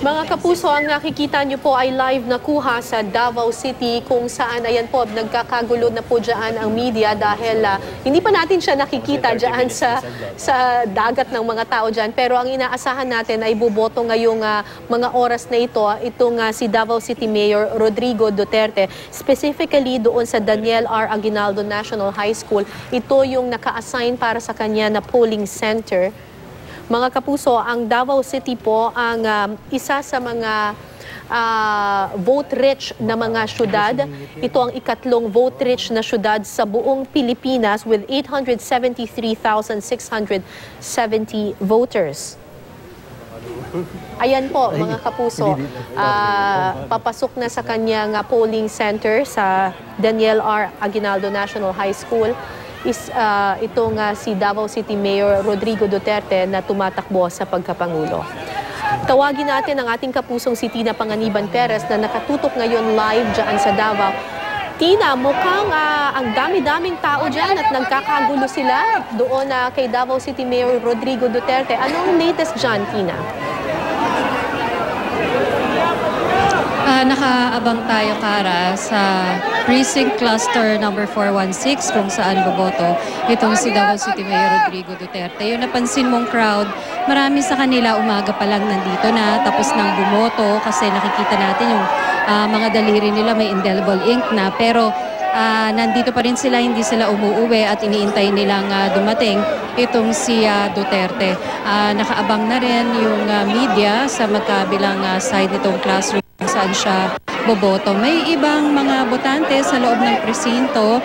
Mga kapuso, ang nakikita nyo po ay live na kuha sa Davao City kung saan ayan po, nagkakagulo na po dyan ang media dahil hindi pa natin siya nakikita dyan sa dagat ng mga tao dyan. Pero ang inaasahan natin ay buboto ngayong mga oras na ito, itong si Davao City Mayor Rodrigo Duterte, specifically doon sa Daniel R. Aguinaldo National High School. Ito yung naka-assign para sa kanya na polling center. Mga kapuso, ang Davao City po ang isa sa mga vote-rich na mga syudad. Ito ang ikatlong vote-rich na syudad sa buong Pilipinas with 873,670 voters. Ayan po, mga kapuso, papasok na sa kanyang polling center sa Daniel R. Aguinaldo National High School. Itong si Davao City Mayor Rodrigo Duterte na tumatakbo sa pagkapangulo. Tawagin natin ang ating kapusong si Tina Panganiban Perez na nakatutok ngayon live dyan sa Davao. Tina, mukhang ang dami-daming tao dyan at nagkakagulo sila doon kay Davao City Mayor Rodrigo Duterte. Anong latest dyan, Tina? Nakaabang tayo, Kara, sa Precinct Cluster number 416 kung saan boboto itong si Davao City Mayor Rodrigo Duterte. Yung napansin mong crowd, marami sa kanila umaga pa lang nandito na tapos nang bumoto kasi nakikita natin yung mga daliri nila may indelible ink na, pero nandito pa rin sila, hindi sila umuuwi at iniintay nilang dumating itong si Duterte. Nakaabang na rin yung media sa magkabilang side nitong classroom saan siya boboto. May ibang mga botante sa loob ng presinto.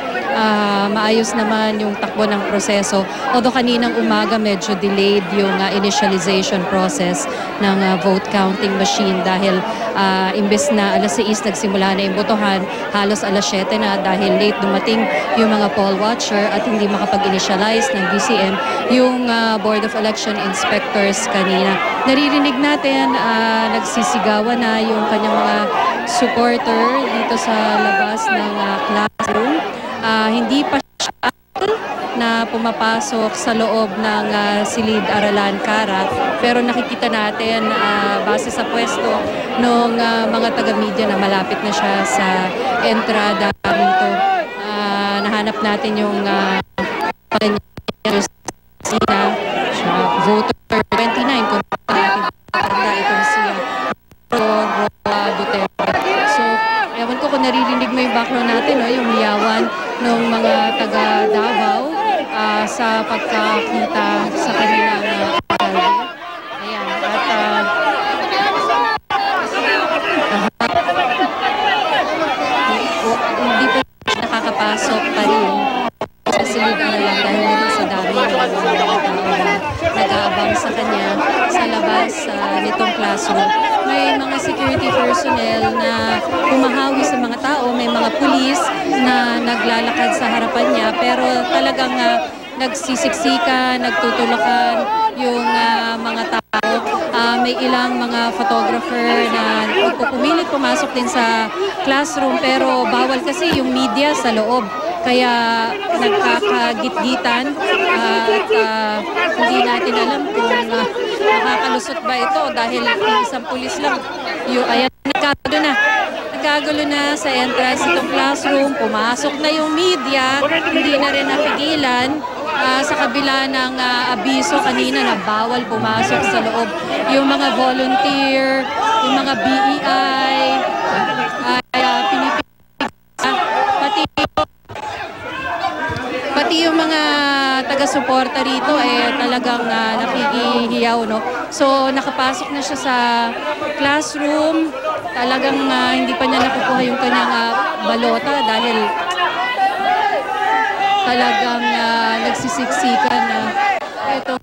Maayos naman yung takbo ng proseso. Although kaninang umaga medyo delayed yung initialization process ng vote counting machine dahil imbes na alas 6 nagsimula na yung botohan, halos alas 7 na dahil late dumating yung mga poll watcher at hindi makapag-initialize ng BCM yung Board of Election Inspectors kanina. Naririnig natin, nagsisigawan na yung kanyang mga supporter dito sa labas ng classroom. Hindi pa siya na pumapasok sa loob ng silid-aralan, Kara, pero nakikita natin base sa pwesto ng mga taga-media na malapit na siya sa entrada dito. Nahanap natin yung voter 29 kung natin itong si Duterte. So, ewan ko kung naririnig mo yung background natin, no? Yung hiyawan ng mga taga-Davao sa pagkakita sa kanilang ayan. Hindi pa nakakapasok pa rin sa silid-aralan dahil rin sa dami ng mga tao na nag-aabang sa kanya sa labas nitong classroom. May mga security personnel na humahawi sa mga tao, may mga pulis na naglalakad sa harapan niya, pero talagang nagsisiksikan, nagtutulakan yung mga tao. May ilang mga photographer na pumilit pumasok din sa classroom, pero bawal kasi yung media sa loob. Kaya nagkakagit-gitan at hindi natin alam kung makakalusot ba ito dahil isang pulis lang. Ayan, nagkagulo na sa entrance itong classroom, pumasok na yung media, hindi na rin napigilan sa kabila ng abiso kanina na bawal pumasok sa loob. Yung mga volunteer, yung mga BEI, pati yung mga taga-suporta rito talagang nakikihiyaw, no? So nakapasok na siya sa classroom, talagang hindi pa niya nakukuha yung kanyang balota dahil talagang nagsisiksikan na itong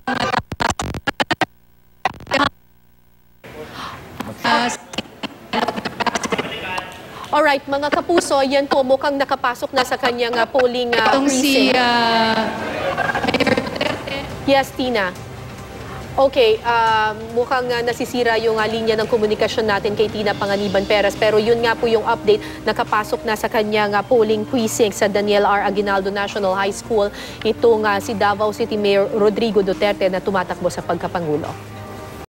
Alright, mga kapuso, yan po mukhang nakapasok na sa kanyang polling precinct. Yes, Tina. Okay, mukhang nasisira yung linya ng komunikasyon natin kay Tina Panganiban Perez. Pero yun nga po yung update, nakapasok na sa kanyang polling precinct sa Daniel R. Aguinaldo National High School. Itong si Davao City Mayor Rodrigo Duterte na tumatakbo sa pagkapangulo.